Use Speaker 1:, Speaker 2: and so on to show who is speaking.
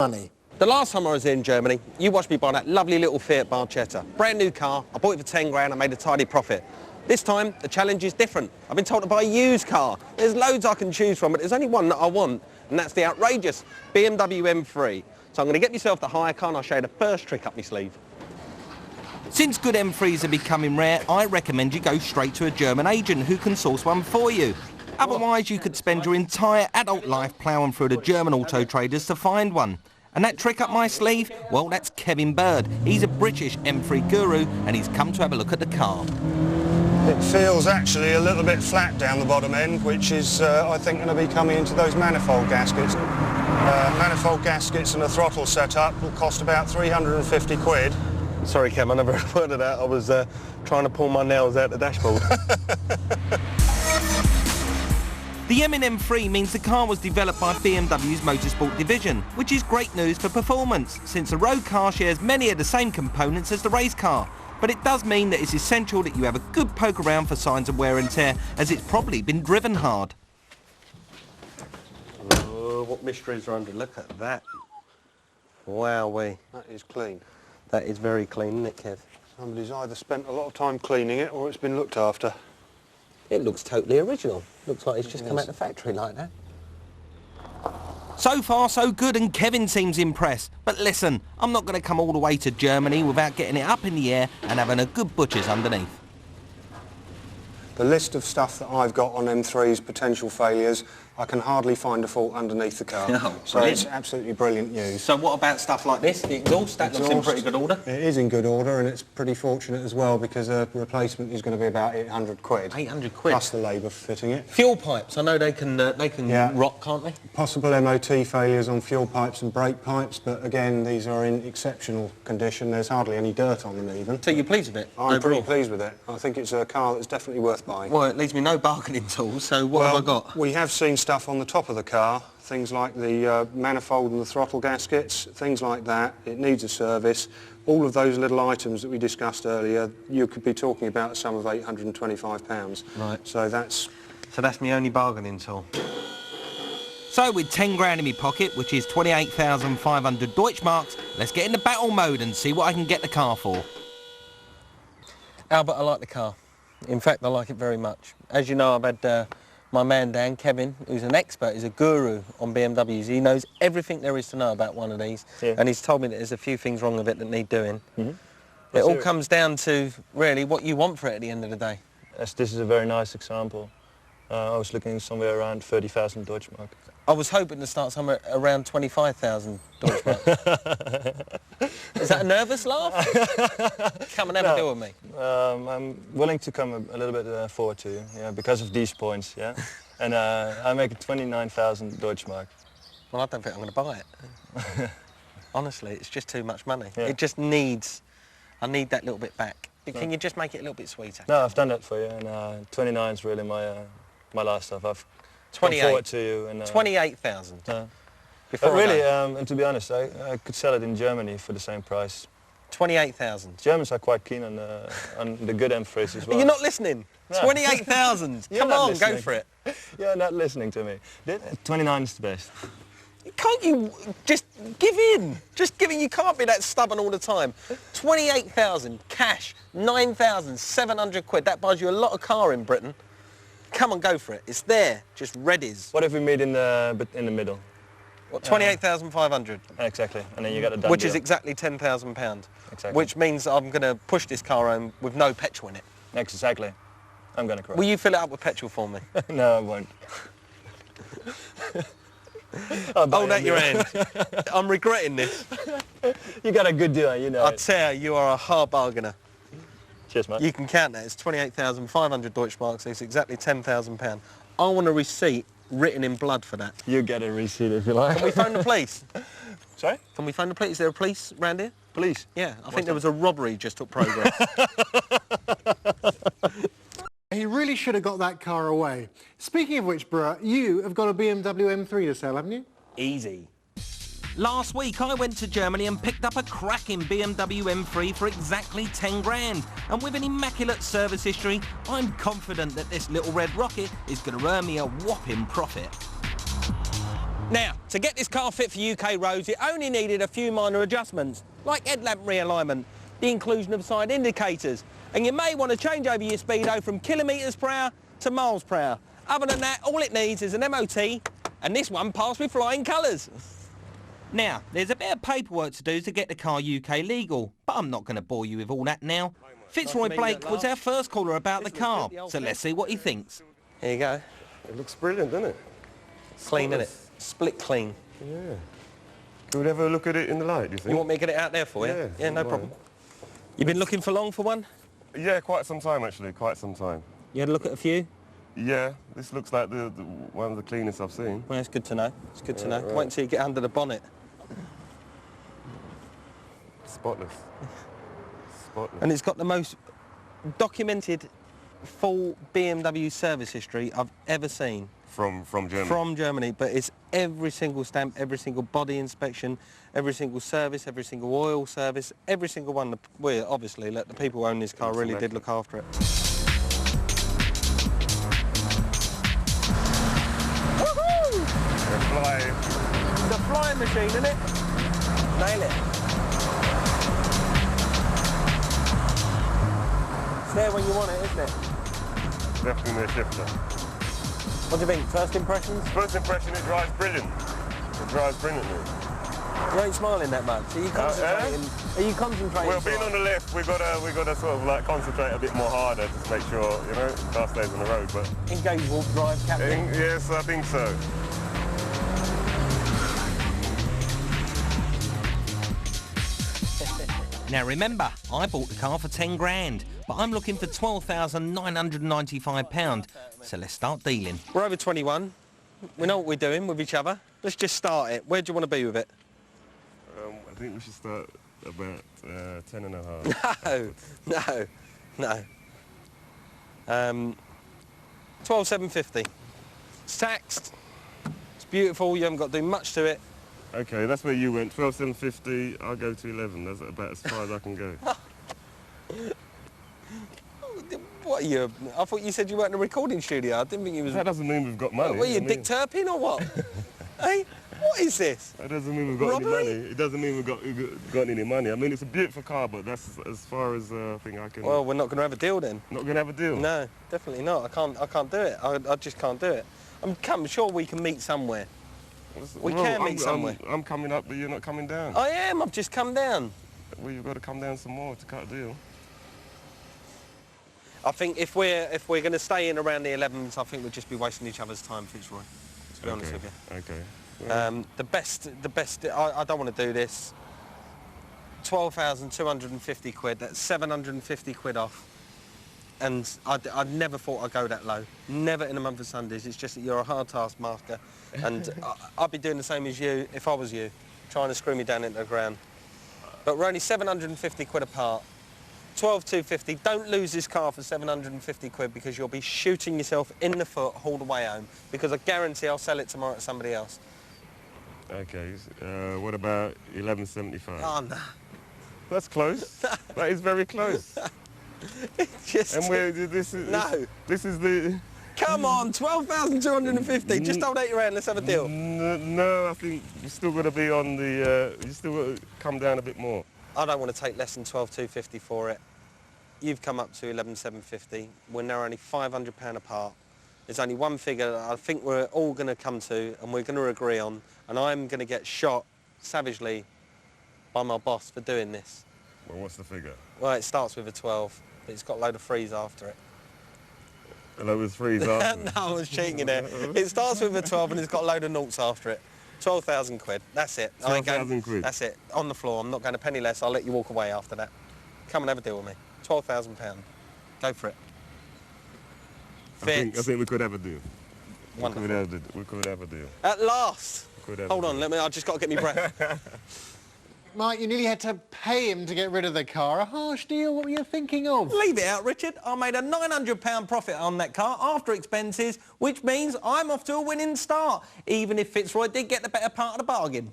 Speaker 1: money.
Speaker 2: The last time I was in Germany, you watched me buy that lovely little Fiat Barchetta. Brand new car, I bought it for 10 grand, I made a tidy profit. This time, the challenge is different. I've been told to buy a used car. There's loads I can choose from, but there's only one that I want, and that's the outrageous BMW M3. So I'm going to get myself the hire car and I'll show you the first trick up my sleeve.
Speaker 3: Since good M3s are becoming rare, I recommend you go straight to a German agent who can source one for you. Otherwise, you could spend your entire adult life ploughing through the German auto traders to find one. And that trick up my sleeve? Well, that's Kevin Bird. He's a British M3 guru and he's come to have a look at the car.
Speaker 4: It feels actually a little bit flat down the bottom end, which is, I think, going to be coming into those manifold gaskets. Manifold gaskets and a throttle setup will cost about 350 quid.
Speaker 2: Sorry, Kev, I never heard of that. I was trying to pull my nails out the dashboard.
Speaker 3: The M3 means the car was developed by BMW's motorsport division, which is great news for performance, since the road car shares many of the same components as the race car. But it does mean that it's essential that you have a good poke around for signs of wear and tear, as it's probably been driven hard.
Speaker 2: Oh, what mysteries are under? Look at that. Wowee.
Speaker 4: That is clean.
Speaker 2: That is very clean, isn't it, Kev?
Speaker 4: Somebody's either spent a lot of time cleaning it or it's been looked after.
Speaker 2: It looks totally original. Looks like it's just come out the factory like that.
Speaker 3: So far so good and Kevin seems impressed. But listen, I'm not going to come all the way to Germany without getting it up in the air and having a good butcher's underneath.
Speaker 4: The list of stuff that I've got on M3's potential failures, I can hardly find a fault underneath the car.
Speaker 2: Oh,
Speaker 4: so it's absolutely brilliant news.
Speaker 2: So what about stuff like this? The exhaust, that looks in pretty good order?
Speaker 4: It is in good order and it's pretty fortunate as well because a replacement is going to be about 800 quid.
Speaker 2: 800 quid?
Speaker 4: Plus the labour for fitting it.
Speaker 2: Fuel pipes, I know they can rot, can't they?
Speaker 4: Possible MOT failures on fuel pipes and brake pipes, but again, these are in exceptional condition. There's hardly any dirt on them even.
Speaker 2: So you're pleased with it?
Speaker 4: I'm pretty pleased with it. I think it's a car that's definitely worth buying.
Speaker 2: Well, it leaves me no bargaining tools, so what have I got?
Speaker 4: We have seen stuff on the top of the car, things like the manifold and the throttle gaskets, things like that. It needs a service. All of those little items that we discussed earlier, you could be talking about a sum of £825.
Speaker 2: Right.
Speaker 4: So that's
Speaker 2: my only bargaining tool.
Speaker 3: So with 10 grand in my pocket, which is 28,500 Deutschmarks, let's get into battle mode and see what I can get the car for.
Speaker 2: Albert, I like the car. In fact, I like it very much. As you know, I've had my man Dan, Kevin, who's an expert, he's a guru on BMWs. He knows everything there is to know about one of these, and he's told me that there's a few things wrong with it that need doing. It all comes down to, really, what you want for it at the end of the day.
Speaker 5: As this is a very nice example. I was looking somewhere around 30,000 Deutschmark.
Speaker 2: I was hoping to start somewhere around 25,000 Deutschmark. Is that a nervous laugh? Come and have a deal with me.
Speaker 5: I'm willing to come a little bit forward to you, yeah, because of these points, yeah. And I make it 29,000 Deutschmark.
Speaker 2: Well, I don't think I'm going to buy it. Honestly, it's just too much money.
Speaker 5: Yeah.
Speaker 2: It just needs... I need that little bit back. Can you just make it a little bit sweeter?
Speaker 5: No, I've done that for you, and 29 is really my last stuff. I've
Speaker 2: 28.
Speaker 5: come forward to you. And
Speaker 2: 28,000.
Speaker 5: But
Speaker 2: Before
Speaker 5: really, and to be honest, I could sell it in Germany for the same price.
Speaker 2: 28,000.
Speaker 5: Germans are quite keen on the good M3s as well.
Speaker 2: You're not listening.
Speaker 5: No.
Speaker 2: 28,000. Come on, go for it.
Speaker 5: You're not listening to me. 29 is the best.
Speaker 2: Can't you just give in? Just give in. You can't be that stubborn all the time. 28,000 cash, 9,700 quid. That buys you a lot of car in Britain. Come on, go for it. It's there, just readies.
Speaker 5: What if we meet in the middle?
Speaker 2: What, 28,500?
Speaker 5: Exactly, and then you got a done
Speaker 2: Which
Speaker 5: deal.
Speaker 2: is exactly £10,000.
Speaker 5: Exactly.
Speaker 2: Which means I'm going to push this car home with no petrol in it.
Speaker 5: Exactly. I'm going to cry.
Speaker 2: Will you fill it up with petrol for me?
Speaker 5: No, I won't.
Speaker 2: Hold out your hand. I'm regretting this.
Speaker 5: You got a good deal, you know.
Speaker 2: I tell you, you are a hard bargainer.
Speaker 5: Cheers, mate.
Speaker 2: You can count that. It's 28,500 Deutschmarks. It's exactly £10,000. I want a receipt written in blood for that.
Speaker 5: You get a receipt if you like.
Speaker 2: Can we phone the police?
Speaker 5: Sorry?
Speaker 2: Can we phone the police? Is there a police round here?
Speaker 5: Police?
Speaker 2: Yeah, I think there was a robbery just took progress.
Speaker 1: He really should have got that car away. Speaking of which, Brewer, you have got a BMW M3 to sell, haven't you?
Speaker 2: Easy.
Speaker 3: Last week I went to Germany and picked up a cracking BMW M3 for exactly 10 grand. And with an immaculate service history, I'm confident that this little red rocket is going to earn me a whopping profit.
Speaker 2: Now, to get this car fit for UK roads, it only needed a few minor adjustments, like headlamp realignment, the inclusion of side indicators, and you may want to change over your speedo from kilometres per hour to miles per hour. Other than that, all it needs is an MOT, and this one passed with flying colours.
Speaker 3: Now, there's a bit of paperwork to do to get the car UK legal, but I'm not going to bore you with all that now. Fitzroy Blake was our first caller about the car, so let's see what he thinks.
Speaker 2: Here you go.
Speaker 6: It looks brilliant, doesn't it?
Speaker 2: Clean, innit? Split clean.
Speaker 6: Yeah. Could we have a look at it in the light, do you think?
Speaker 2: You want me to get it out there for you?
Speaker 6: Yeah,
Speaker 2: Yeah, no problem. You been looking for long for one?
Speaker 6: Yeah, quite some time, actually, quite some time.
Speaker 2: You had a look at a few?
Speaker 6: Yeah, this looks like the one of the cleanest I've seen.
Speaker 2: Well, it's good to know. It's good to know.
Speaker 6: Right.
Speaker 2: Wait until you get under the bonnet.
Speaker 6: Spotless. Spotless.
Speaker 2: And it's got the most documented full BMW service history I've ever seen.
Speaker 6: From Germany?
Speaker 2: From Germany, but it's every single stamp, every single body inspection, every single service, every single oil service, every single one. Well, obviously, the people who own this car really did look after it. Woohoo! The flying machine, isn't it? Nail it. It's there when you want it, isn't it?
Speaker 6: Definitely a shifter.
Speaker 2: What do you think? First impressions?
Speaker 6: First impression, it drives brilliant. It drives brilliantly.
Speaker 2: You ain't smiling that much. Are you concentrating? Are you concentrating?
Speaker 6: Well, being on the left, we gotta sort of like concentrate a bit more harder to make sure, you know, the car stays on the road. But
Speaker 2: engage walk drive, Captain.
Speaker 6: Yes, I think so.
Speaker 3: Now remember, I bought the car for 10 grand, but I'm looking for £12,995, so let's start dealing.
Speaker 2: We're over 21. We know what we're doing with each other. Let's just start it. Where do you want to be with it?
Speaker 6: I think we should start about 10 and a half.
Speaker 2: No. 12,750. It's taxed. It's beautiful. You haven't got to do much to it.
Speaker 6: Okay, that's where you went. 12,750. I'll go to 11. That's about as far as I can go.
Speaker 2: What are you? I thought you said you weren't in a recording studio. I didn't think you was.
Speaker 6: That doesn't mean we've got money.
Speaker 2: What are you, Dick Turpin or what? Hey, what is this?
Speaker 6: That doesn't mean we've got
Speaker 2: Robbery?
Speaker 6: any money. It doesn't mean we've got any money. I mean, it's a beautiful car, but that's as far as I think I can.
Speaker 2: Well, we're not going to have a deal then.
Speaker 6: Not going to have a deal?
Speaker 2: No, definitely not. I can't do it. I just can't do it. I'm sure we can meet somewhere. We can meet somewhere.
Speaker 6: I'm coming up, but you're not coming down.
Speaker 2: I am. I've just come down.
Speaker 6: Well, you've got to come down some more to cut a deal.
Speaker 2: I think if we're going to stay in around the 11s, I think we'd just be wasting each other's time, Fitzroy. To be honest with you.
Speaker 6: Okay. Well,
Speaker 2: The best. I don't want to do this. 12,250 quid. That's 750 quid off. And I never thought I'd go that low. Never in a month of Sundays. It's just that you're a hard taskmaster. And I'd be doing the same as you if I was you, trying to screw me down into the ground. But we're only 750 quid apart. 12,250. Don't lose this car for 750 quid because you'll be shooting yourself in the foot all the way home, because I guarantee I'll sell it tomorrow to somebody else.
Speaker 6: okay. What about 1175?
Speaker 2: Oh, no.
Speaker 6: That's close. That is very close.
Speaker 2: Just...
Speaker 6: And this is
Speaker 2: No.
Speaker 6: This is the.
Speaker 2: Come on, 12,250. Just hold out your hand. Let's have a deal.
Speaker 6: No, I think you're still got to be on the. You still got to come down a bit more.
Speaker 2: I don't want to take less than 12,250 for it. You've come up to 11,750. We're now only £500 apart. There's only one figure that I think we're all going to come to and we're going to agree on, and I'm going to get shot savagely by my boss for doing this.
Speaker 6: Well, what's the figure?
Speaker 2: Well, it starts with a 12, but it's got a load of threes after it.
Speaker 6: A load of threes after.
Speaker 2: No, I was cheating there. It starts with a 12 and it's got a load of noughts after it. 12,000 quid, that's it.
Speaker 6: 12,000 quid?
Speaker 2: That's it, on the floor. I'm not going a penny less. I'll let you walk away after that. Come and have a deal with me. £12,000. Go for it.
Speaker 6: I think we could have a deal.
Speaker 2: Wonderful.
Speaker 6: We could have a deal.
Speaker 2: At last. Hold on,
Speaker 6: deal.
Speaker 2: I've just got to get me breath.
Speaker 1: Mike, you nearly had to pay him to get rid of the car. A harsh deal. What were you thinking of?
Speaker 2: Leave it out, Richard. I made a £900 profit on that car after expenses, which means I'm off to a winning start, even if Fitzroy did get the better part of the bargain.